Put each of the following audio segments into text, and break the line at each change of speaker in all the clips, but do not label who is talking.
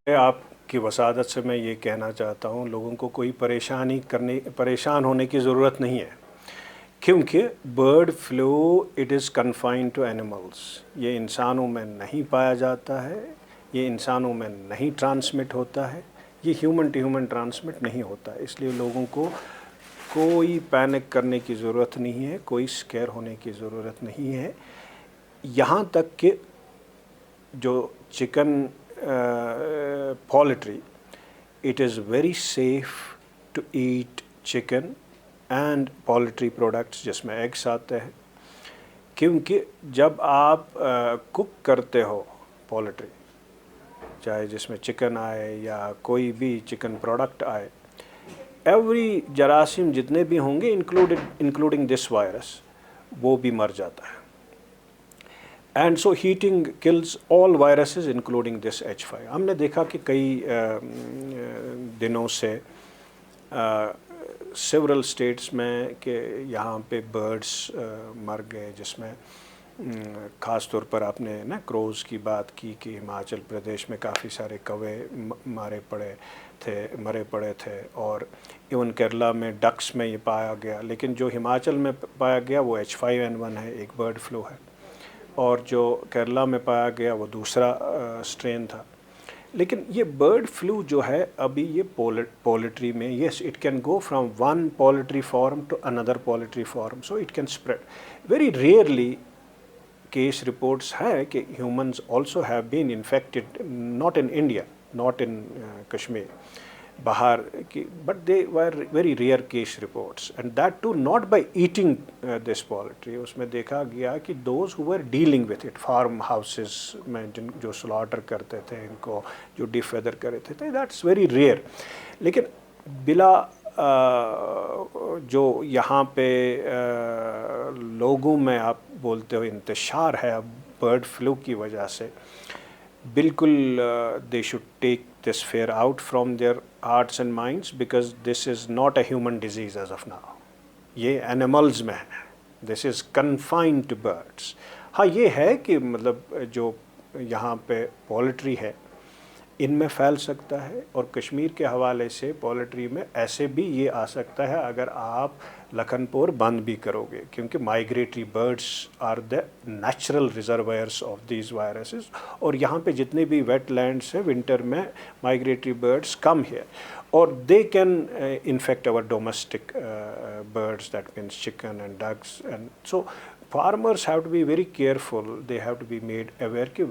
آپ کی وسادت سے میں یہ کہنا چاہتا ہوں لوگوں کو کوئی پریشان ہونے کی ضرورت نہیں ہے، کیونکہ bird flu it is confined to animals. یہ انسانوں میں نہیں پایا جاتا ہے، یہ انسانوں میں نہیں ٹرانسمٹ ہوتا ہے، یہ ہیومن ٹو ہیومن ٹرانسمٹ نہیں ہوتا ہے. اس لیے لوگوں کو کوئی پینک کرنے کی ضرورت نہیں ہے، کوئی سکیر ہونے کی ضرورت نہیں ہے. یہاں تک کہ جو chicken poultry, it is very safe to eat chicken and poultry products جس میں ایگس آتے ہیں، کیونکہ جب آپ کک کرتے ہو پولٹری، چاہے جس میں چکن آئے یا کوئی بھی چکن پروڈکٹ آئے، ایوری جراثیم جتنے بھی ہوں گے انکلوڈنگ دس وائرس، وہ بھی مر جاتا ہے. And so heating kills all viruses including this H5. ہم نے دیکھا کہ کئی دنوں سے سیورل اسٹیٹس میں کہ یہاں پہ برڈس مر گئے، جس میں خاص طور پر آپ نے نا کروز کی بات کی کہ ہماچل پردیش میں کافی سارے کوے مرے پڑے تھے، اور ایون کیرلا میں ڈکس میں یہ پایا گیا. لیکن جو ہماچل میں پایا گیا وہ H5N1 ہے، ایک برڈ فلو ہے، اور جو کیرلا میں پایا گیا وہ دوسرا اسٹرین تھا. لیکن یہ برڈ فلو جو ہے ابھی یہ پولٹری میں، yes it can go from one poultry farm to اندر poultry farm, so it can spread. Very rarely case reports ہے کہ humans also have been infected, not in India, not in Kashmir, باہر کی، but they were very rare case reports, and that too not by eating this poultry. اس میں دیکھا گیا کہ those who were dealing with it, farm houses میں جو slaughter کرتے تھے ان کو، جو ڈی فیدر کرتے تھے، دیٹس ویری ریئر. لیکن بلا جو یہاں پہ لوگوں میں آپ بولتے ہو انتشار ہے اب برڈ فلو کی وجہ سے، بالکل they should take this fear out from their hearts and minds, because this is not a human disease as of now. یہ animals میں ہے, this is confined to birds. ہاں یہ ہے کہ مطلب جو یہاں پہ پولٹری ہے ان میں پھیل سکتا ہے، اور کشمیر کے حوالے سے پولٹری میں ایسے بھی یہ آ سکتا ہے اگر آپ لکھن پور بند بھی کرو گے، کیونکہ migratory birds are the natural reservoirs of these viruses. اور یہاں پہ جتنے بھی ویٹ لینڈس ہیں ونٹر میں مائگریٹری برڈس کم ہے، اور they can infect our domestic birds, that means chicken and ducks. And so farmers have to be very careful, they have to be made aware کہ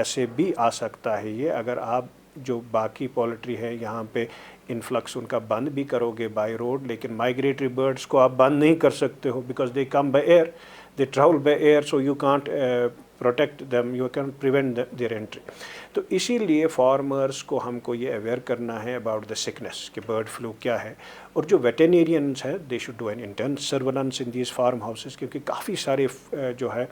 ایسے بھی آ سکتا ہے یہ. اگر آپ جو باقی پولٹری ہے یہاں پہ انفلکس ان کا بند بھی کرو گے بائی روڈ، لیکن مائگریٹری برڈس کو آپ بند نہیں کر سکتے ہو، because they come by air, they travel by air, so you can't protect them, you can prevent their entry. تو اسی لیے فارمرس کو ہم کو یہ اویئر کرنا ہے اباؤٹ دا سکنس کہ برڈ فلو کیا ہے. اور جو ویٹینیرینس ہیں they should do an intense surveillance in these farm houses, کیونکہ کافی سارے جو ہے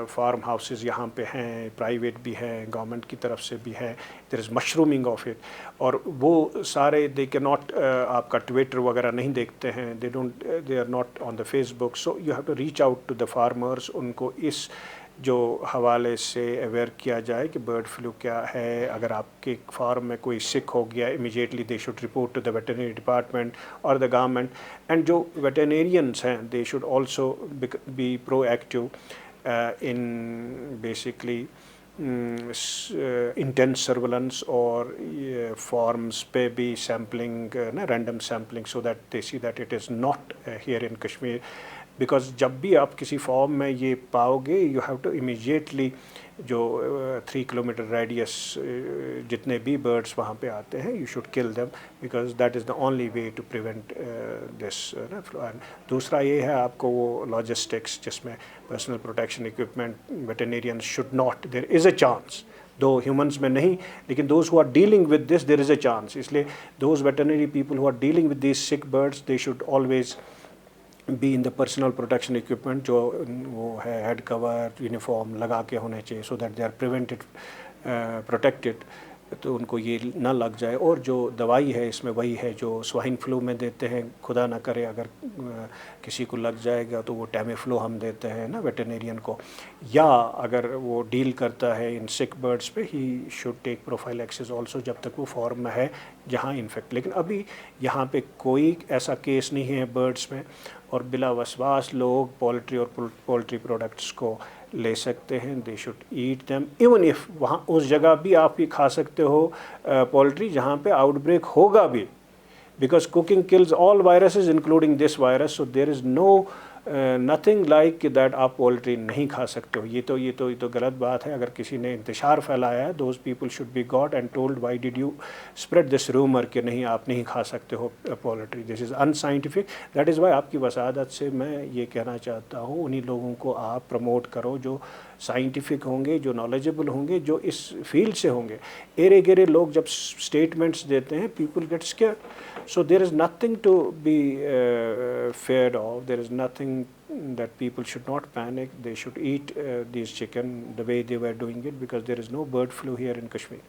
فارم ہاؤسز یہاں پہ ہیں، پرائیویٹ بھی ہیں، گورنمنٹ کی طرف سے بھی ہے، دیر از مشرومنگ آف اٹ. اور وہ سارے دے کے ناٹ آپ کا ٹویٹر وغیرہ نہیں دیکھتے ہیں، they are not on the Facebook. So you have to reach out to the farmers, ان کو اس جو حوالے سے اویئر کیا جائے کہ برڈ فلو کیا ہے. اگر آپ کے فارم میں کوئی سک ہو گیا، immediately they should report to the veterinary department اور دا گورنمنٹ. اینڈ جو ویٹرنیرینس ہیں they should also be proactive in basically intense surveillance اور فارمز پہ بھی سیمپلنگ نا random sampling, so that they see that it is not here in Kashmir. Because جب بھی آپ کسی فارم میں یہ پاؤ گے یو ہیو ٹو امیجیٹلی جو 3 کلومیٹر ریڈیس جتنے بھی برڈس وہاں پہ آتے ہیں you should kill them, because that is the only way to prevent this. دوسرا یہ ہے آپ کو وہ لاجسٹکس جس میں personal protection equipment, veterinarians should not, there is a chance, though humans میں نہیں، لیکن those who are dealing with this there is a chance. اس لیے those veterinary people who are dealing with these sick birds they should always be in the personal protection equipment, جو وہ ہے head کور uniform لگا کے ہونے چاہیے، so that they are prevented protected, تو ان کو یہ نہ لگ جائے. اور جو دوائی ہے اس میں وہی ہے جو سوائن فلو میں دیتے ہیں، خدا نہ کرے اگر کسی کو لگ جائے گا تو وہ ٹیمی فلو ہم دیتے ہیں نا ویٹرنیرین کو, یا اگر وہ ڈیل کرتا ہے ان سک برڈس پہ, ہی شوڈ ٹیک پروفائلیکسس آلسو جب تک وہ فارم میں ہے جہاں انفیکٹ. لیکن ابھی یہاں پہ کوئی ایسا کیس نہیں ہے برڈس میں, اور بلا وسواس لوگ پولٹری اور پولٹری پروڈکٹس کو لے سکتے ہیں. They should eat them even if وہاں اس جگہ بھی آپ بھی کھا سکتے ہو پولٹری جہاں پہ آؤٹ بریک ہوگا بھی, because cooking kills all viruses including this virus, so there is no nothing like that آپ پولٹری نہیں کھا سکتے ہو. یہ تو غلط بات ہے. اگر کسی نے انتشار پھیلایا ہے, those people should be got and told why did you spread this rumor کہ نہیں آپ نہیں کھا سکتے ہو poultry, this is unscientific. that is why آپ کی وسادت سے میں یہ کہنا چاہتا ہوں, انہی لوگوں کو آپ پروموٹ کرو جو سائنٹیفک ہوں گے, جو نالجبل ہوں گے, جو اس فیلڈ سے ہوں گے. ایرے گیرے لوگ جب اسٹیٹمنٹس دیتے ہیں, people get scared. So there is nothing to be feared of. There is nothing that people should not panic. They should eat these chicken the way they were doing it, because there is no bird flu here in Kashmir.